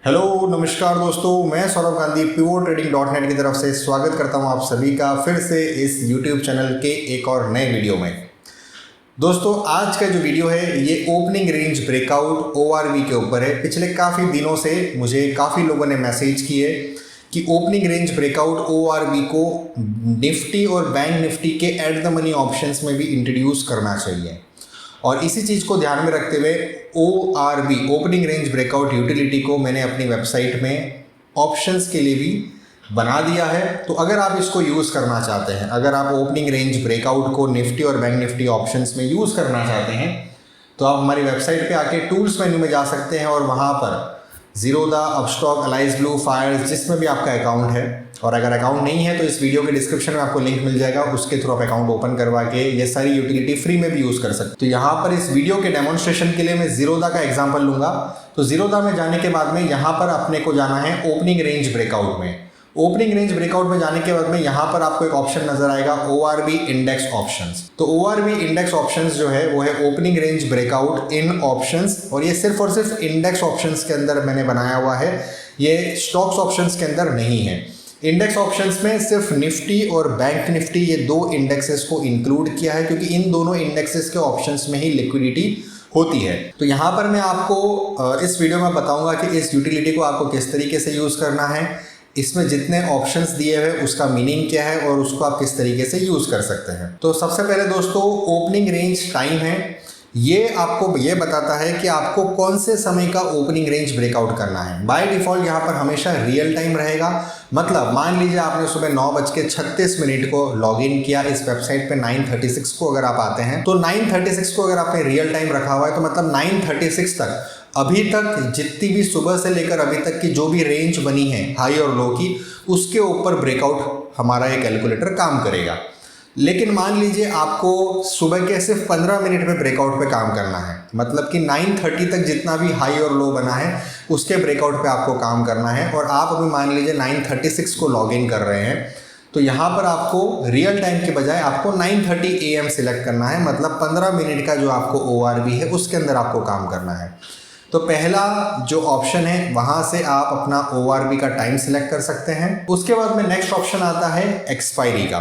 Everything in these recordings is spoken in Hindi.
हेलो नमस्कार दोस्तों, मैं सौरभ गांधी pivotTrading.net की तरफ से स्वागत करता हूं आप सभी का फिर से इस YouTube चैनल के एक और नए वीडियो में। दोस्तों आज का जो वीडियो है ये ओपनिंग रेंज ब्रेकआउट ORV के ऊपर है। पिछले काफ़ी दिनों से मुझे काफ़ी लोगों ने मैसेज किए कि ओपनिंग रेंज ब्रेकआउट ORV को निफ्टी और बैंक निफ्टी के एट द मनी ऑप्शंस में भी इंट्रोड्यूस करना चाहिए। और इसी चीज़ को ध्यान में रखते हुए ORV opening range breakout utility को मैंने अपनी वेबसाइट में ऑप्शंस के लिए भी बना दिया है। तो अगर आप इसको यूज़ करना चाहते हैं, अगर आप ओपनिंग रेंज ब्रेकआउट को निफ्टी और बैंक निफ्टी ऑप्शंस में यूज़ करना चाहते हैं तो आप हमारी वेबसाइट पे आके टूल्स मेन्यू में जा सकते हैं और वहाँ पर जीरोधा, अपस्टॉक, अलाइज ब्लू, फायर्स जिसमें भी आपका अकाउंट है, और अगर अकाउंट नहीं है तो इस वीडियो के डिस्क्रिप्शन में आपको लिंक मिल जाएगा, उसके थ्रू आप अकाउंट ओपन करवा के ये सारी यूटिलिटी फ्री में भी यूज़ कर सकते हैं। तो यहाँ पर इस वीडियो के डेमोन्स्ट्रेशन के लिए मैं जीरोधा का एग्जांपल लूँगा। तो जीरोधा में जाने के बाद में यहाँ पर अपने को जाना है ओपनिंग रेंज ब्रेकआउट में। ओपनिंग रेंज ब्रेकआउट में जाने के बाद में यहाँ पर आपको एक ऑप्शन नजर आएगा ORV इंडेक्स ऑप्शंस। तो ORV इंडेक्स ऑप्शंस जो है वो है ओपनिंग रेंज ब्रेकआउट इन ऑप्शंस, और ये सिर्फ और सिर्फ इंडेक्स ऑप्शंस के अंदर मैंने बनाया हुआ है, ये स्टॉक्स ऑप्शंस के अंदर नहीं है। इंडेक्स ऑप्शंस में सिर्फ निफ्टी और बैंक निफ्टी ये दो इंडेक्सेस को इंक्लूड किया है, क्योंकि इन दोनों इंडेक्सेस के ऑप्शंस में ही लिक्विडिटी होती है। तो यहाँ पर मैं आपको इस वीडियो में बताऊंगा कि इस यूटिलिटी को आपको किस तरीके से यूज़ करना है, इसमें जितने ऑप्शंस दिए हुए उसका मीनिंग क्या है और उसको आप किस तरीके से यूज़ कर सकते हैं। तो सबसे पहले दोस्तों ओपनिंग रेंज टाइम है, ये आपको ये बताता है कि आपको कौन से समय का ओपनिंग रेंज ब्रेकआउट करना है। बाय डिफ़ॉल्ट यहाँ पर हमेशा रियल टाइम रहेगा। मतलब मान लीजिए आपने सुबह 9:36 को लॉगिन किया इस वेबसाइट पे 9:36 को अगर आप आते हैं तो 9:36 को अगर आपने रियल टाइम रखा हुआ है तो मतलब 9:36 तक अभी तक जितनी भी सुबह से लेकर अभी तक की जो भी रेंज बनी है हाई और लो की, उसके ऊपर ब्रेकआउट हमारा ये कैलकुलेटर काम करेगा। लेकिन मान लीजिए आपको सुबह के सिर्फ 15 मिनट में ब्रेकआउट पे काम करना है, मतलब कि 9:30 तक जितना भी हाई और लो बना है उसके ब्रेकआउट पे आपको काम करना है, और आप अभी मान लीजिए 9:36 को लॉग इन कर रहे हैं, तो यहाँ पर आपको रियल टाइम के बजाय आपको 9:30 AM सिलेक्ट करना है। मतलब 15 मिनट का जो आपको ORV है उसके अंदर आपको काम करना है। तो पहला जो ऑप्शन है वहाँ से आप अपना ORV का टाइम सिलेक्ट कर सकते हैं। उसके बाद में नेक्स्ट ऑप्शन आता है एक्सपायरी का।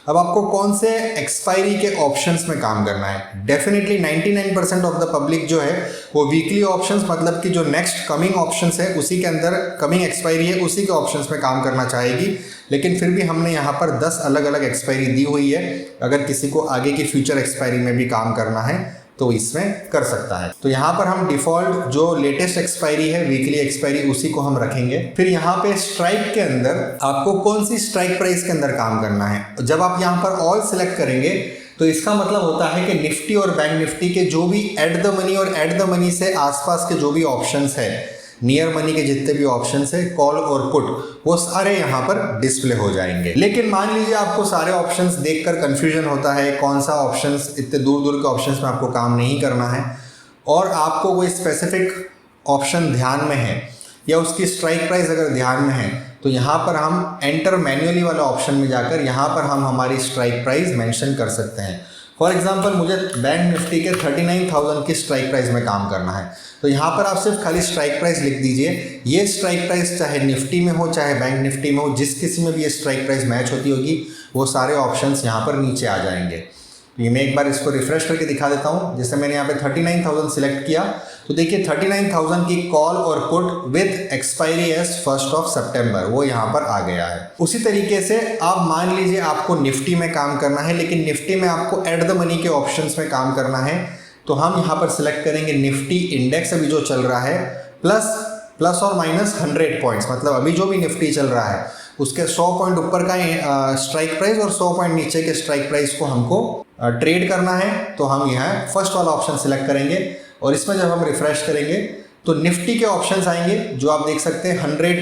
अब आपको कौन से एक्सपायरी के ऑप्शंस में काम करना है। डेफिनेटली 99% ऑफ द पब्लिक जो है वो वीकली ऑप्शंस, मतलब कि जो नेक्स्ट कमिंग ऑप्शंस है उसी के अंदर कमिंग एक्सपायरी है उसी के ऑप्शंस में काम करना चाहेगी। लेकिन फिर भी हमने यहाँ पर 10 अलग अलग एक्सपायरी दी हुई है, अगर किसी को आगे की फ्यूचर एक्सपायरी में भी काम करना है तो इसमें कर सकता है। तो यहाँ पर हम डिफ़ॉल्ट जो लेटेस्ट एक्सपायरी है वीकली एक्सपायरी उसी को हम रखेंगे। फिर यहाँ पे स्ट्राइक के अंदर आपको कौन सी स्ट्राइक प्राइस के अंदर काम करना है। जब आप यहाँ पर ऑल सिलेक्ट करेंगे तो इसका मतलब होता है कि निफ्टी और बैंक निफ्टी के जो भी एट द मनी और एट द मनी से आसपास के जो भी ऑप्शंस है, नियर मनी के जितने भी ऑप्शंस है, कॉल और पुट, वो सारे यहाँ पर डिस्प्ले हो जाएंगे। लेकिन मान लीजिए आपको सारे ऑप्शंस देखकर कंफ्यूजन होता है, कौन सा ऑप्शंस, इतने दूर दूर के ऑप्शंस में आपको काम नहीं करना है और आपको कोई स्पेसिफिक ऑप्शन ध्यान में है या उसकी स्ट्राइक प्राइस अगर ध्यान में है, तो यहाँ पर हम एंटर मैन्युअली वाला ऑप्शन में जाकर यहाँ पर हम हमारी स्ट्राइक प्राइस मेंशन कर सकते हैं। फॉर एग्जांपल मुझे बैंक निफ्टी के 39,000 की स्ट्राइक प्राइस में काम करना है, तो यहाँ पर आप सिर्फ खाली स्ट्राइक प्राइस लिख दीजिए। ये स्ट्राइक प्राइस चाहे निफ्टी में हो चाहे बैंक निफ्टी में हो, जिस किसी में भी ये स्ट्राइक प्राइस मैच होती होगी वो सारे ऑप्शंस यहाँ पर नीचे आ जाएंगे। ये मैं एक बार इसको रिफ्रेश करके दिखा देता हूँ। जैसे मैंने यहाँ पे 39,000 सिलेक्ट किया तो देखिए 39,000 की कॉल और पुट विद एक्सपायरी एज 1 सितंबर वो यहाँ पर आ गया है। उसी तरीके से आप मान लीजिए आपको निफ्टी में काम करना है, लेकिन निफ्टी में आपको एट द मनी के ऑप्शंस में काम करना है, तो हम यहाँ पर सिलेक्ट करेंगे निफ्टी इंडेक्स अभी जो चल रहा है प्लस और माइनस 100 पॉइंट्स, मतलब अभी जो भी निफ्टी चल रहा है उसके 100 पॉइंट ऊपर का स्ट्राइक प्राइस और 100 पॉइंट नीचे के स्ट्राइक प्राइस को हमको ट्रेड करना है। तो हम यहाँ फर्स्ट वाला ऑप्शन सिलेक्ट करेंगे और इसमें जब हम रिफ्रेश करेंगे तो निफ्टी के ऑप्शंस आएंगे जो आप देख सकते हैं 100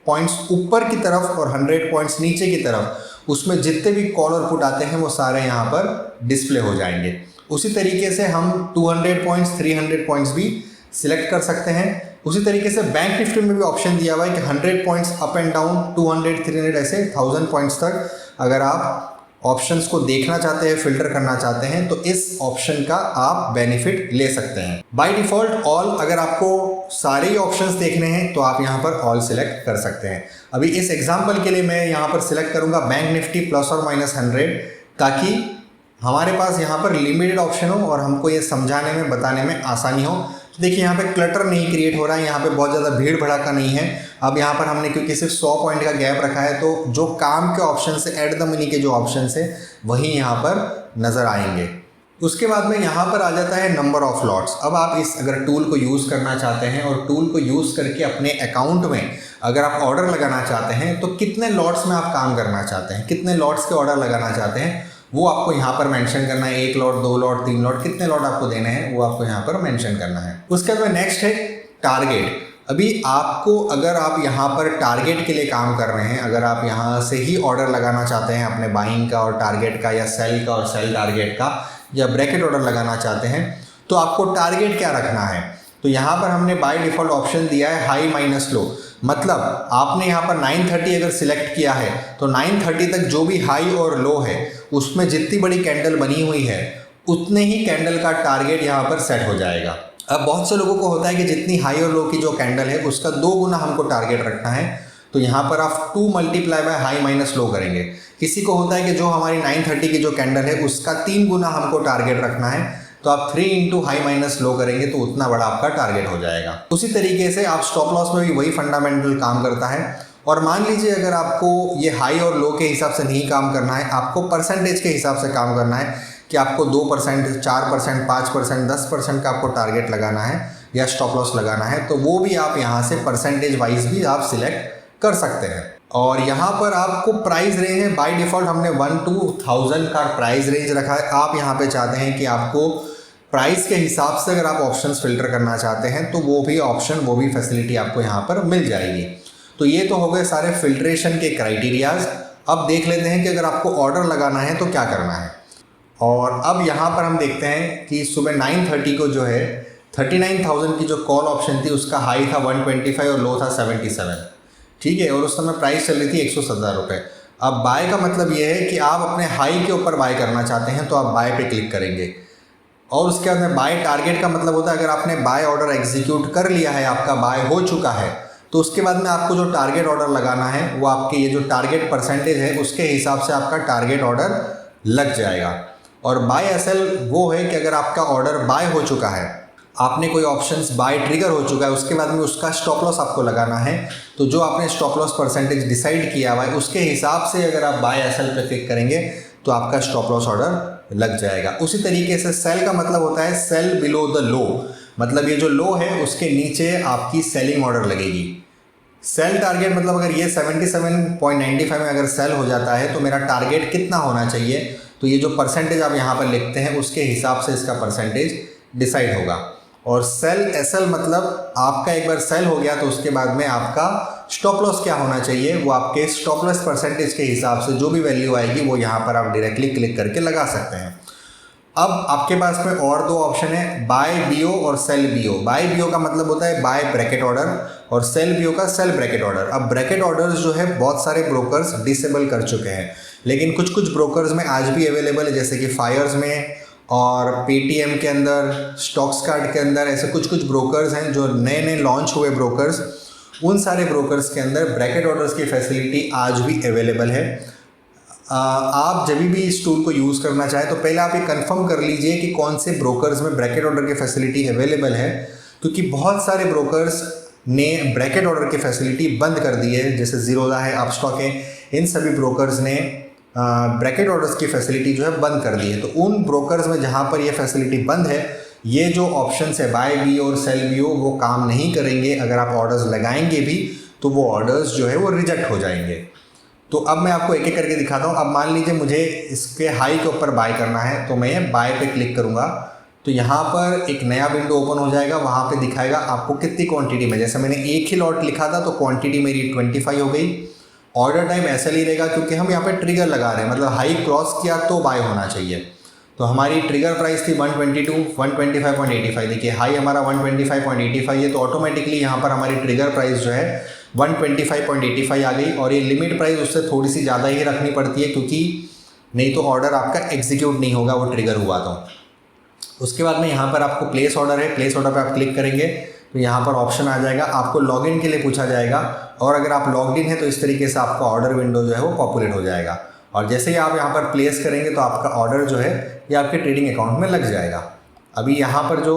पॉइंट्स ऊपर की तरफ और 100 पॉइंट्स नीचे की तरफ, उसमें जितने भी कॉल और पुट आते हैं वो सारे यहाँ पर डिस्प्ले हो जाएंगे। उसी तरीके से हम 200 पॉइंट्स 300 पॉइंट्स भी सिलेक्ट कर सकते हैं। उसी तरीके से बैंक निफ्टी में भी ऑप्शन दिया हुआ है कि 100 पॉइंट्स अप एंड डाउन, 200 300 ऐसे 1000 पॉइंट्स तक अगर आप ऑप्शंस को देखना चाहते हैं, फिल्टर करना चाहते हैं, तो इस ऑप्शन का आप बेनिफिट ले सकते हैं। बाय डिफॉल्ट ऑल अगर आपको सारे ही ऑप्शंस देखने हैं तो आप यहाँ पर ऑल सिलेक्ट कर सकते हैं। अभी इस एग्जांपल के लिए मैं यहाँ पर सिलेक्ट करूँगा बैंक निफ्टी +or-100, ताकि हमारे पास यहाँ पर लिमिटेड ऑप्शन हो और हमको ये समझाने में बताने में आसानी हो। देखिए यहाँ पे क्लटर नहीं क्रिएट हो रहा है, यहाँ पे बहुत ज़्यादा भीड़ भड़ाका नहीं है। अब यहाँ पर हमने क्योंकि सिर्फ 100 पॉइंट का गैप रखा है तो जो काम के ऑप्शन से एड द मनी के जो ऑप्शन है वही यहाँ पर नज़र आएंगे। उसके बाद में यहाँ पर आ जाता है नंबर ऑफ लॉट्स। अब आप इस अगर टूल को यूज़ करना चाहते हैं और टूल को यूज़ करके अपने अकाउंट में अगर आप ऑर्डर लगाना चाहते हैं तो कितने लॉट्स में आप काम करना चाहते हैं, कितने लॉट्स के ऑर्डर लगाना चाहते हैं, वो आपको यहाँ पर मेंशन करना है। 1 लॉट, 2 लॉट, 3 लॉट, कितने लॉट आपको देने हैं वो आपको यहाँ पर मेंशन करना है। उसके बाद नेक्स्ट है टारगेट। अभी आपको अगर आप यहाँ पर टारगेट के लिए काम कर रहे हैं, अगर आप यहाँ से ही ऑर्डर लगाना चाहते हैं अपने बाइंग का और टारगेट का, या सेल का और सेल टारगेट का, या ब्रैकेट ऑर्डर लगाना चाहते हैं, तो आपको टारगेट क्या रखना है। तो यहाँ पर हमने बाय डिफ़ॉल्ट ऑप्शन दिया है हाई माइनस लो। मतलब आपने यहाँ पर 930 अगर सिलेक्ट किया है तो 930 तक जो भी हाई और लो है उसमें जितनी बड़ी कैंडल बनी हुई है उतने ही कैंडल का टारगेट यहाँ पर सेट हो जाएगा। अब बहुत से लोगों को होता है कि जितनी हाई और लो की जो कैंडल है उसका 2 गुना हमको टारगेट रखना है, तो यहाँ पर आप 2 multiply by high minus low करेंगे। किसी को होता है कि जो हमारी 930 की जो कैंडल है उसका 3 गुना हमको टारगेट रखना है, तो आप 3 इंटू हाई माइनस लो करेंगे तो उतना बड़ा आपका टारगेट हो जाएगा। उसी तरीके से आप स्टॉप लॉस में भी वही फंडामेंटल काम करता है। और मान लीजिए अगर आपको ये हाई और लो के हिसाब से नहीं काम करना है, आपको परसेंटेज के हिसाब से काम करना है कि आपको 2%, 4%, 5%, 10% का आपको टारगेट लगाना है या स्टॉप लॉस लगाना है, तो वो भी आप यहाँ से परसेंटेज वाइज भी आप सिलेक्ट कर सकते हैं। और यहाँ पर आपको प्राइस रेंज है, बाय डिफ़ॉल्ट हमने 1 to 1000 का प्राइस रेंज रखा है। आप यहाँ पे चाहते हैं कि आपको प्राइस के हिसाब से अगर आप ऑप्शंस फिल्टर करना चाहते हैं तो वो भी ऑप्शन, वो भी फैसिलिटी आपको यहाँ पर मिल जाएगी। तो ये तो हो गए सारे फिल्ट्रेशन के क्राइटेरियाज। अब देख लेते हैं कि अगर आपको ऑर्डर लगाना है तो क्या करना है। और अब यहाँ पर हम देखते हैं कि सुबह 9:30 को जो है 39,000 की जो कॉल ऑप्शन थी उसका हाई था 125 और लो था 77, ठीक है, और उस समय प्राइस चल रही थी 117 रुपये। अब बाय का मतलब ये है कि आप अपने हाई के ऊपर बाय करना चाहते हैं तो आप बाय पे क्लिक करेंगे। और उसके बाद में बाय टारगेट का मतलब होता है अगर आपने बाय ऑर्डर एग्जीक्यूट कर लिया है, आपका बाय हो चुका है, तो उसके बाद में आपको जो टारगेट ऑर्डर लगाना है वो आपके ये जो टारगेट परसेंटेज है उसके हिसाब से आपका टारगेट ऑर्डर लग जाएगा। और बाय एसएल वो है कि अगर आपका ऑर्डर बाय हो चुका है, आपने कोई ऑप्शंस बाय ट्रिगर हो चुका है, उसके बाद में उसका स्टॉप लॉस आपको लगाना है, तो जो आपने स्टॉप लॉस परसेंटेज डिसाइड किया हुआ है उसके हिसाब से अगर आप बाय एसएल पे क्लिक करेंगे तो आपका स्टॉप लॉस ऑर्डर लग जाएगा। उसी तरीके से सेल का मतलब होता है सेल बिलो द लो, मतलब ये जो लो है उसके नीचे आपकी सेलिंग ऑर्डर लगेगी। सेल टारगेट मतलब अगर ये 77.95 में अगर सेल हो जाता है तो मेरा टारगेट कितना होना चाहिए, तो ये जो परसेंटेज आप यहाँ पर लिखते हैं उसके हिसाब से इसका परसेंटेज डिसाइड होगा। और सेल एसएल मतलब आपका एक बार सेल हो गया तो उसके बाद में आपका स्टॉप लॉस क्या होना चाहिए, वो आपके स्टॉप लॉस परसेंटेज के हिसाब से जो भी वैल्यू आएगी वो यहाँ पर आप डायरेक्टली क्लिक करके लगा सकते हैं। अब आपके पास में और 2 ऑप्शन है, बाय बीओ और सेल बीओ। बाय बीओ का मतलब होता है बाय ब्रैकेट ऑर्डर और सेल बीओ का सेल ब्रैकेट ऑर्डर। अब ब्रैकेट ऑर्डर्स जो है बहुत सारे ब्रोकर्स डिसेबल कर चुके हैं, लेकिन कुछ कुछ ब्रोकर्स में आज भी अवेलेबल है, जैसे कि फायर्स में और पेटीएम के अंदर, स्टॉक्स कार्ड के अंदर, ऐसे कुछ कुछ ब्रोकर्स हैं जो नए नए लॉन्च हुए ब्रोकर्स। उन सारे ब्रोकर्स के अंदर ब्रैकेट ऑर्डर्स की फैसिलिटी आज भी अवेलेबल है। आप जब भी इस टूल को यूज़ करना चाहें तो पहले आप ये कंफर्म कर लीजिए कि कौन से ब्रोकर्स में ब्रैकेट ऑर्डर की फैसिलिटी अवेलेबल है, क्योंकि बहुत सारे ब्रोकर्स ने ब्रैकेट ऑर्डर की फैसिलिटी बंद कर दी है, जैसे जीरोधा है, अपस्टॉक है, इन सभी ब्रोकर्स ने ब्रैकेट ऑर्डर्स की फैसिलिटी जो है बंद कर दी है। तो उन ब्रोकर्स में जहाँ पर ये फैसिलिटी बंद है, ये जो ऑप्शंस है बाय बी और सेल बी वो काम नहीं करेंगे। अगर आप ऑर्डर्स लगाएंगे भी तो वो ऑर्डर्स जो है वो रिजेक्ट हो जाएंगे। तो अब मैं आपको एक एक करके दिखाता हूँ। अब मान लीजिए मुझे इसके हाई के ऊपर बाय करना है तो मैं बाय पे क्लिक करूँगा तो यहाँ पर एक नया विंडो ओपन हो जाएगा। वहाँ पे दिखाएगा आपको कितनी क्वांटिटी में, जैसे मैंने एक ही लॉट लिखा था तो क्वांटिटी मेरी 25 हो गई। ऑर्डर टाइम ऐसा ही रहेगा क्योंकि हम यहाँ पे ट्रिगर लगा रहे हैं, मतलब हाई क्रॉस किया तो बाय होना चाहिए। तो हमारी ट्रिगर प्राइस थी 125.85। देखिए हाई हमारा 125.85 है, तो ऑटोमेटिकली यहाँ पर हमारी ट्रिगर प्राइस जो है 125.85 आ गई। और ये लिमिट प्राइस उससे थोड़ी सी ज़्यादा ही रखनी पड़ती है, क्योंकि नहीं तो ऑर्डर आपका एग्जीक्यूट नहीं होगा, वो ट्रिगर हुआ तो। उसके बाद में यहाँ पर आपको प्लेस ऑर्डर है, प्लेस ऑर्डर पे आप क्लिक करेंगे तो यहाँ पर ऑप्शन आ जाएगा, आपको लॉगिन के लिए पूछा जाएगा और अगर आप लॉग्ड इन है तो इस तरीके से आपका ऑर्डर विंडो जो है वो पॉपुलेट हो जाएगा और जैसे ही आप यहाँ पर प्लेस करेंगे तो आपका ऑर्डर जो है ये आपके ट्रेडिंग अकाउंट में लग जाएगा। अभी यहाँ पर जो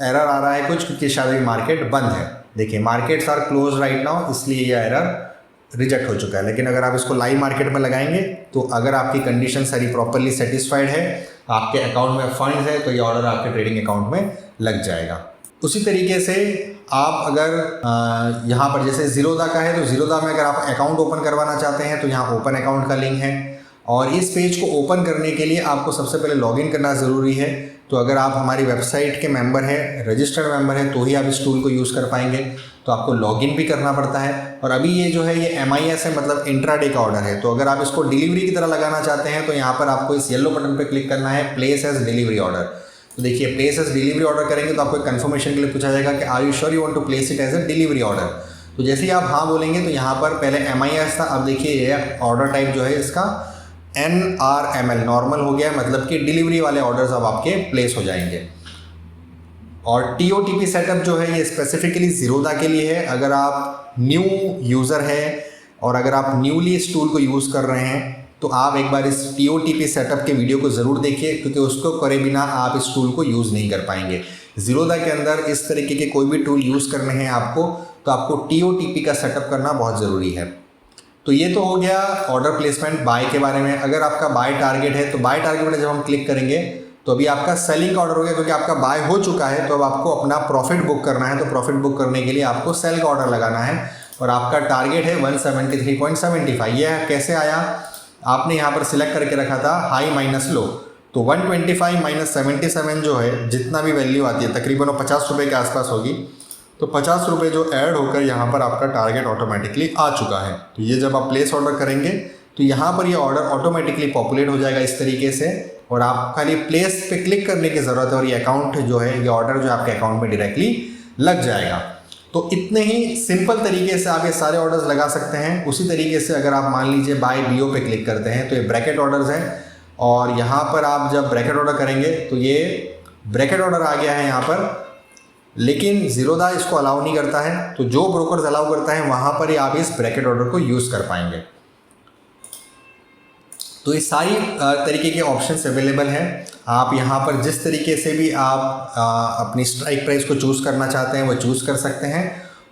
एरर आ रहा है कुछ, क्योंकि शायद मार्केट बंद है, देखिए markets are closed right now, इसलिए ये एरर रिजेक्ट हो चुका है। लेकिन अगर आप इसको लाइव मार्केट में लगाएंगे तो अगर आपकी कंडीशन सारी प्रॉपरली सेटिस्फाइड है, आपके अकाउंट में फंड्स है, तो ये ऑर्डर आपके ट्रेडिंग अकाउंट में लग जाएगा। उसी तरीके से आप अगर यहाँ पर जैसे ज़ीरोधा का है तो ज़ीरोधा में अगर आप अकाउंट ओपन करवाना चाहते हैं तो यहाँ ओपन अकाउंट का लिंक है और इस पेज को ओपन करने के लिए आपको सबसे पहले लॉगिन करना ज़रूरी है। तो अगर आप हमारी वेबसाइट के मेंबर हैं, रजिस्टर्ड मेंबर हैं, तो ही आप इस टूल को यूज़ कर पाएंगे, तो आपको लॉगिन भी करना पड़ता है। और अभी ये जो है ये MIS है, मतलब इंट्राडे का ऑर्डर है। तो अगर आप इसको डिलीवरी की तरह लगाना चाहते हैं तो यहाँ पर आपको इस येलो बटन पर क्लिक करना है, प्लेस एज डिलीवरी ऑर्डर। तो देखिए प्लेस एज डिलीवरी ऑर्डर करेंगे तो आपको एक कन्फर्मेशन के लिए पूछा जाएगा कि are you sure you want to place it as a delivery order. तो जैसे ही आप हाँ बोलेंगे तो यहाँ पर पहले MIS था, अब देखिए ये ऑर्डर टाइप जो है इसका NRML नॉर्मल हो गया है, मतलब कि डिलीवरी वाले ऑर्डर्स अब आपके प्लेस हो जाएंगे। और TOTP सेटअप जो है ये स्पेसिफिकली ज़ीरोधा के लिए है। अगर आप न्यू यूज़र है और अगर आप न्यूली इस टूल को यूज़ कर रहे हैं तो आप एक बार इस TOTP सेटअप के वीडियो को ज़रूर देखिए, क्योंकि उसको करे बिना आप इस टूल को यूज़ नहीं कर पाएंगे। ज़ीरोधा के अंदर इस तरीके के कोई भी टूल यूज़ करने हैं आपको, तो आपको TOTP का सेटअप करना बहुत ज़रूरी है। तो ये तो हो गया ऑर्डर प्लेसमेंट बाय के बारे में। अगर आपका बाय टारगेट है तो बाय टारगेट में जब हम क्लिक करेंगे तो अभी आपका सेलिंग का ऑर्डर हो गया, क्योंकि आपका बाय हो चुका है। तो अब आपको अपना प्रॉफिट बुक करना है, तो प्रॉफिट बुक करने के लिए आपको सेल का ऑर्डर लगाना है और आपका टारगेट है 173.75। यह कैसे आया, आपने यहाँ पर सिलेक्ट करके रखा था हाई माइनस लो, तो 125 माइनस 77 जो है जितना भी वैल्यू आती है तकरीबन वो 50 रुपये के आसपास होगी। तो 50 रुपये जो ऐड होकर यहाँ पर आपका टारगेट ऑटोमेटिकली आ चुका है। तो ये जब आप प्लेस ऑर्डर करेंगे तो यहाँ पर ये ऑर्डर ऑटोमेटिकली पॉपुलेट हो जाएगा इस तरीके से और आप खाली प्लेस पे क्लिक करने की ज़रूरत है और ये अकाउंट जो है, ये ऑर्डर जो आपके अकाउंट में डायरेक्टली लग जाएगा। तो इतने ही सिंपल तरीके से आप ये सारे ऑर्डर्स लगा सकते हैं। उसी तरीके से अगर आप मान लीजिए बाय BO पे क्लिक करते हैं तो ये ब्रैकेट ऑर्डर्स हैं और यहाँ पर आप जब ब्रैकेट ऑर्डर करेंगे तो ये ब्रैकेट ऑर्डर आ गया है यहाँ पर, लेकिन ज़ीरोधा इसको अलाउ नहीं करता है। तो जो ब्रोकर्स अलाउ करता है वहाँ पर ही आप इस ब्रैकेट ऑर्डर को यूज़ कर पाएंगे। तो ये सारी तरीके के ऑप्शंस अवेलेबल हैं। आप यहाँ पर जिस तरीके से भी आप अपनी स्ट्राइक प्राइस को चूज़ करना चाहते हैं वो चूज़ कर सकते हैं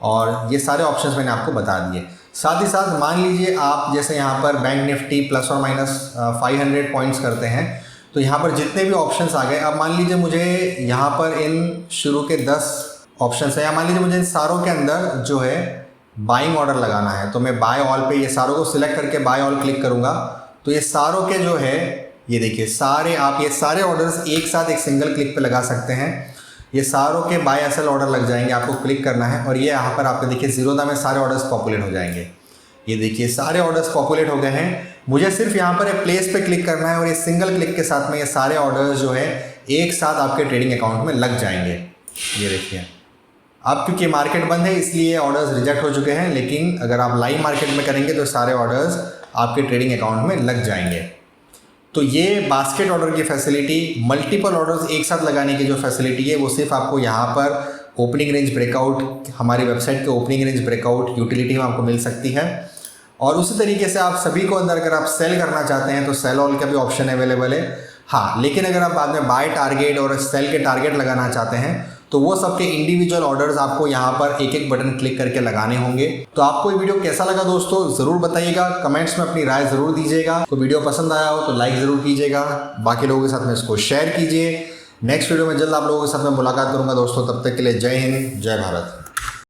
और ये सारे ऑप्शंस मैंने आपको बता दिए। साथ ही साथ मान लीजिए आप जैसे यहाँ पर बैंक निफ्टी प्लस और माइनस 500 पॉइंट्स करते हैं, तो यहाँ पर जितने भी ऑप्शंस आ गए, अब मान लीजिए मुझे यहाँ पर इन शुरू के 10 ऑप्शंस हैं, या मान लीजिए मुझे इन सारों के अंदर जो है बाइंग ऑर्डर लगाना है, तो मैं बाय ऑल पे ये सारों को सिलेक्ट करके बाय ऑल क्लिक करूँगा तो ये सारों के जो है ये देखिए सारे आप ये सारे ऑर्डर्स एक साथ एक सिंगल क्लिक पे लगा सकते हैं। ये सारों के बाय SL ऑर्डर लग जाएंगे, आपको क्लिक करना है और ये यहाँ पर आपको देखिए ज़ीरोधा में सारे ऑर्डर्स पॉपुलेट हो जाएंगे। ये देखिए सारे ऑर्डर्स पॉपुलेट हो गए हैं। मुझे सिर्फ यहाँ पर प्लेस पे क्लिक करना है और ये सिंगल क्लिक के साथ में ये सारे ऑर्डर्स जो है एक साथ आपके ट्रेडिंग अकाउंट में लग जाएंगे। ये देखिए अब क्योंकि मार्केट बंद है इसलिए ऑर्डर्स रिजेक्ट हो चुके हैं, लेकिन अगर आप लाइव मार्केट में करेंगे तो सारे ऑर्डर्स आपके ट्रेडिंग अकाउंट में लग जाएंगे। तो ये बास्केट ऑर्डर की फैसिलिटी, मल्टीपल ऑर्डर्स एक साथ लगाने की जो फैसिलिटी है वो सिर्फ आपको यहाँ पर ओपनिंग रेंज ब्रेकआउट, हमारी वेबसाइट के ओपनिंग रेंज ब्रेकआउट यूटिलिटी में आपको मिल सकती है। और उसी तरीके से आप सभी को अंदर अगर आप सेल करना चाहते हैं तो सेल ऑल का भी ऑप्शन अवेलेबल है। हाँ, लेकिन अगर आप बाद में बाय टारगेट और सेल के टारगेट लगाना चाहते हैं तो वो सबके इंडिविजुअल ऑर्डर्स आपको यहाँ पर एक एक बटन क्लिक करके लगाने होंगे। तो आपको ये वीडियो कैसा लगा दोस्तों ज़रूर बताइएगा, कमेंट्स में अपनी राय ज़रूर दीजिएगा। तो वीडियो पसंद आया हो तो लाइक ज़रूर कीजिएगा, बाकी लोगों के साथ में इसको शेयर कीजिए। नेक्स्ट वीडियो में जल्द आप लोगों के साथ में मुलाकात करूँगा दोस्तों, तब तक के लिए जय हिंद, जय भारत।